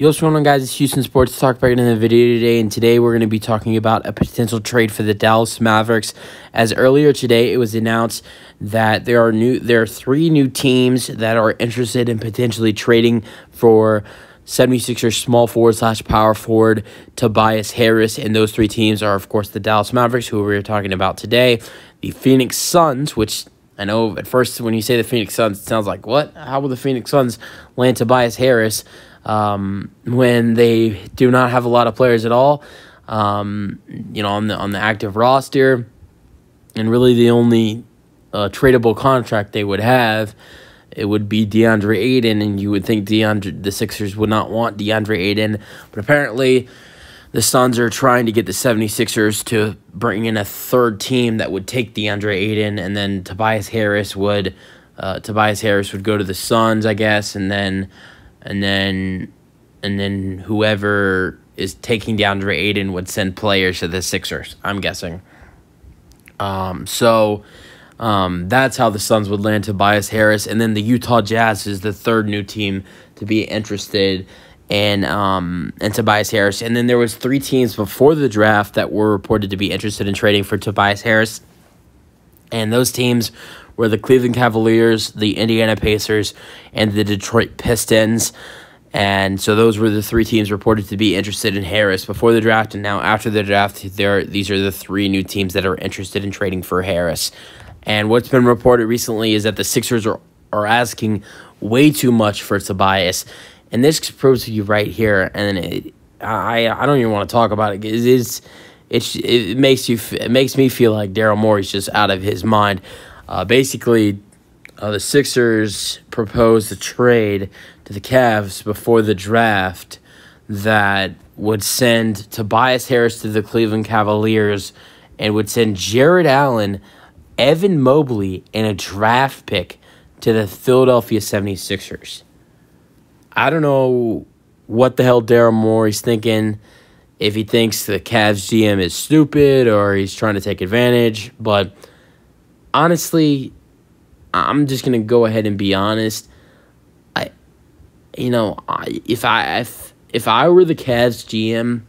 Yo, what's going on, guys? It's Houston Sports Talk back in the video today, and today we're going to be talking about a potential trade for the Dallas Mavericks. As earlier today, it was announced that there are three new teams that are interested in potentially trading for 76ers small forward / power forward Tobias Harris, and those three teams are, of course, the Dallas Mavericks, who we're talking about today, the Phoenix Suns, which I know at first when you say the Phoenix Suns, it sounds like, what? How will the Phoenix Suns land Tobias Harris when they do not have a lot of players at all, on the active roster, and really the only tradable contract they would have, it would be DeAndre Ayton, and you would think the Sixers would not want DeAndre Ayton, but apparently the Suns are trying to get the 76ers to bring in a third team that would take DeAndre Ayton, and then Tobias Harris would go to the Suns, I guess, and then whoever is taking DeAndre Ayton would send players to the Sixers, I'm guessing. So that's how the Suns would land Tobias Harris. And then the Utah Jazz is the third new team to be interested in Tobias Harris. And then there was three teams before the draft that were reported to be interested in trading for Tobias Harris. And those teams were the Cleveland Cavaliers, the Indiana Pacers, and the Detroit Pistons. And so those were the three teams reported to be interested in Harris before the draft. And now after the draft, these are the three new teams that are interested in trading for Harris. And what's been reported recently is that the Sixers are asking way too much for Tobias. And this proves to you right here. And I don't even want to talk about it. It makes me feel like Daryl Morey's just out of his mind. Basically, the Sixers proposed a trade to the Cavs before the draft that would send Tobias Harris to the Cleveland Cavaliers and would send Jared Allen, Evan Mobley, and a draft pick to the Philadelphia 76ers. I don't know what the hell Daryl Morey's thinking, if he thinks the Cavs GM is stupid or he's trying to take advantage, but honestly, I'm just going to go ahead and be honest. If I were the Cavs GM,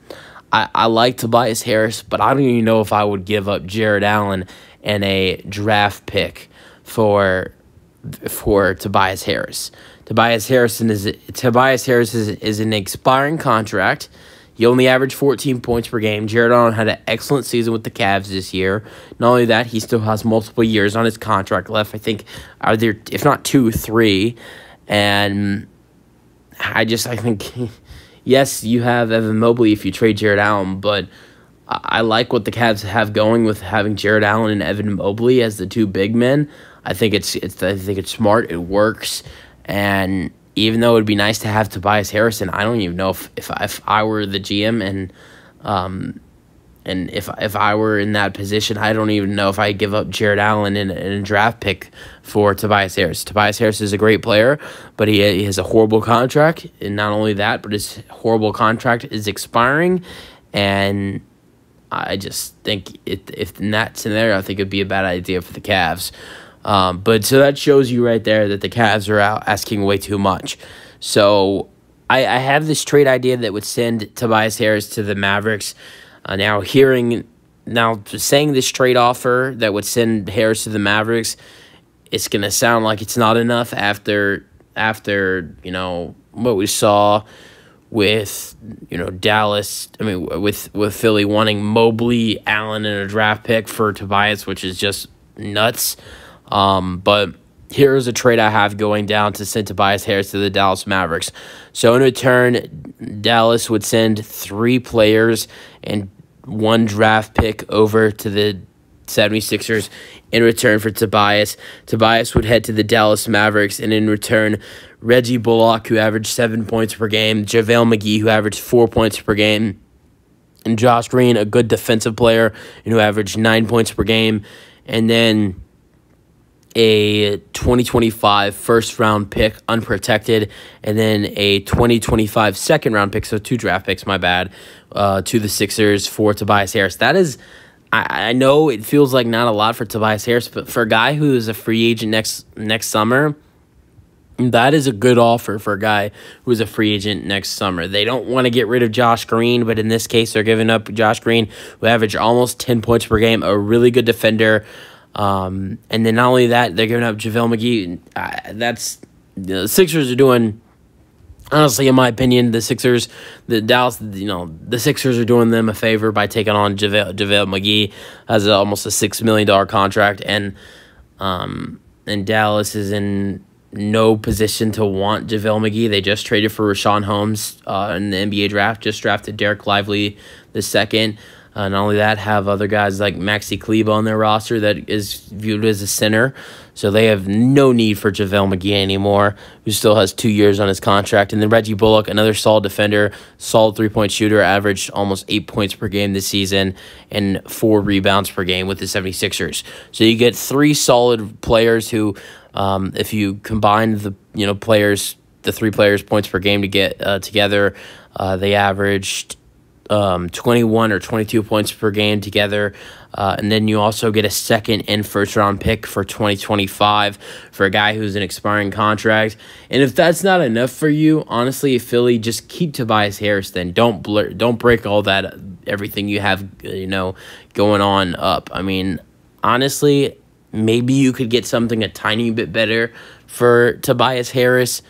I like Tobias Harris, but I don't even know if I would give up Jared Allen and a draft pick for Tobias Harris. Tobias Harris is an expiring contract. He only averaged 14 points per game. Jared Allen had an excellent season with the Cavs this year. Not only that, he still has multiple years on his contract left. I think, if not 2, 3. And I think, yes, you have Evan Mobley if you trade Jared Allen, but I like what the Cavs have going with having Jared Allen and Evan Mobley as the two big men. I think it's smart. It works, and even though it would be nice to have Tobias Harrison, I don't even know if I were the GM and if I were in that position, I don't even know if I'd give up Jared Allen in a draft pick for Tobias Harris. Tobias Harris is a great player, but he has a horrible contract, and not only that, but his horrible contract is expiring, and I just think if in that scenario, I think it'd be a bad idea for the Cavs. But so that shows you right there that the Cavs are out asking way too much. So I have this trade idea that would send Tobias Harris to the Mavericks. Saying this trade offer that would send Harris to the Mavericks, it's gonna sound like it's not enough after what we saw with Dallas. I mean, with Philly wanting Mobley, Allen, and a draft pick for Tobias, which is just nuts. But here's a trade I have going down to send Tobias Harris to the Dallas Mavericks. So in return, Dallas would send 3 players and 1 draft pick over to the 76ers in return for Tobias. Tobias would head to the Dallas Mavericks, and in return, Reggie Bullock, who averaged 7 points per game, JaVale McGee, who averaged 4 points per game, and Josh Green, a good defensive player, and who averaged 9 points per game, and then a 2025 first-round pick, unprotected, and then a 2025 second-round pick, so 2 draft picks, my bad, to the Sixers for Tobias Harris. That is, I know it feels like not a lot for Tobias Harris, but for a guy who is a free agent next summer, That is a good offer for a guy who's a free agent next summer. They don't want to get rid of Josh Green, but in this case, they're giving up Josh Green, who averaged almost 10 points per game, a really good defender. And then not only that, they're giving up JaVale McGee. The Sixers are doing. Honestly, in my opinion, the Sixers are doing them a favor by taking on JaVale McGee as almost a $6 million contract, and Dallas is in no position to want JaVale McGee. They just traded for Rashawn Holmes in the NBA draft, just drafted Derek Lively II. Not only that, have other guys like Maxi Kleber on their roster that is viewed as a center. So they have no need for JaVale McGee anymore, who still has 2 years on his contract. And then Reggie Bullock, another solid defender, solid three-point shooter, averaged almost 8 points per game this season and 4 rebounds per game with the 76ers. So you get 3 solid players who, if you combine the the 3 players' points per game to get together, they averaged 21 or 22 points per game together. And then you also get a second and first-round pick for 2025 for a guy who's an expiring contract. And if that's not enough for you, honestly, Philly, just keep Tobias Harris then. Don't break all that, everything you have, going on up. I mean, honestly, maybe you could get something a tiny bit better for Tobias Harris.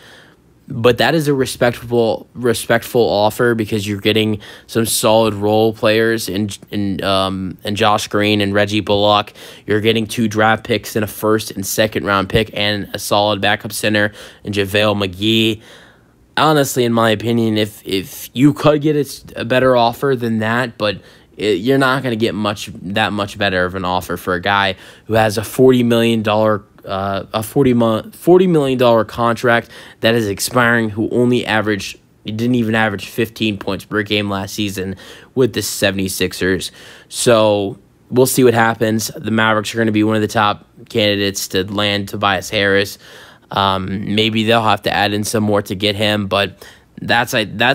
But that is a respectful offer because you're getting some solid role players in Josh Green and Reggie Bullock. You're getting 2 draft picks and a first and second round pick and a solid backup center in JaVale McGee. Honestly, in my opinion, if you could get a better offer than that, but you're not going to get that much better of an offer for a guy who has a $40 million $40 million contract that is expiring, who didn't even average 15 points per game last season with the 76ers. So we'll see what happens. The Mavericks are going to be one of the top candidates to land Tobias Harris. Maybe they'll have to add in some more to get him, but that's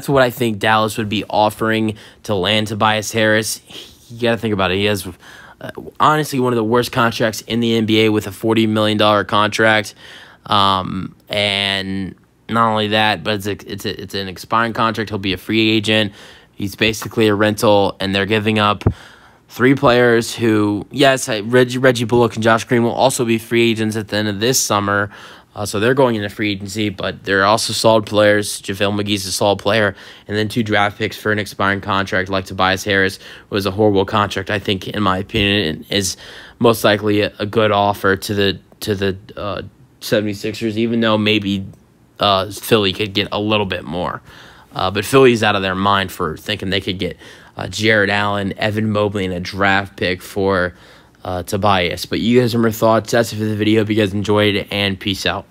what I think Dallas would be offering to land Tobias Harris. You got to think about it. He has honestly one of the worst contracts in the NBA with a $40 million contract. And not only that, but it's an expiring contract. He'll be a free agent. He's basically a rental, and they're giving up 3 players who, yes, Reggie Bullock and Josh Green will also be free agents at the end of this summer. So they're going into free agency, but they're also solid players. JaVale McGee's a solid player. And then 2 draft picks for an expiring contract like Tobias Harris was a horrible contract, I think, in my opinion, is most likely a good offer to the 76ers, even though maybe Philly could get a little bit more. But Philly's out of their mind for thinking they could get Jared Allen, Evan Mobley, and a draft pick for Tobias. But you guys have more thoughts. That's it for the video. Hope you guys enjoyed it, and peace out.